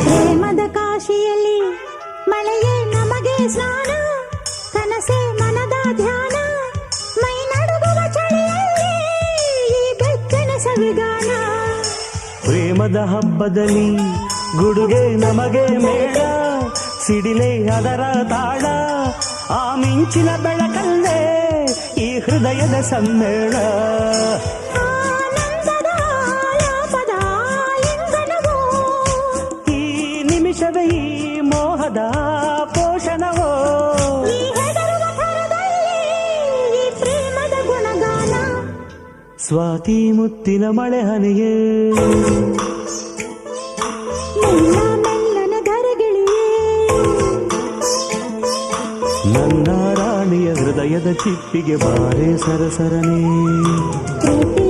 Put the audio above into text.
ಪ್ರೇಮದ ಕಾಶಿಯಲ್ಲಿ ಮಳೆಯೇ ನಮಗೆ ಸ್ನಾನ, ಕನಸೆ ಮನದ ಧ್ಯಾನ, ಮೈ ನಡುಗುವ ಚಳಿಯಲ್ಲಿ ಈ ಬೆಚ್ಚನ ಸವಿಗಾನ. ಪ್ರೇಮದ ಹಬ್ಬದಲ್ಲಿ ಗುಡುಗೆ ನಮಗೆ ಮೇಳ, ಸಿಡಿಲೆ ಅದರ ತಾಳ, ಆ ಮಿಂಚಿನ ಬೆಳಕಲ್ಲೇ ಈ ಹೃದಯದ ಸಮ್ಮೇಳ. ಆನಂದದ ಆಲಾಪದ ಲಿಂಗನವೋ, ಈ ನಿಮಿಷದ ಈ ಮೋಹದ ಪೋಷಣವೋ, ಈ ಹೆದರುವ ಥರದಲ್ಲಿ ಈ ಪ್ರೇಮದ ಗುಣಗಾನ. ಸ್ವಾತಿ ಮುತ್ತಿನ ಮಳೆ ಹನಿಯೇ, ಮೆಲ್ಲ ಮೆಲ್ಲನೆ ಧರೆಗಿಳಿಯೇ, ನನ್ನ ರಾಣಿಯ ಹೃದಯದ ಚಿಪ್ಪಿಗೆ ಬಾರೆ ಸರಸರನೇ. ಪ್ರೀತಿ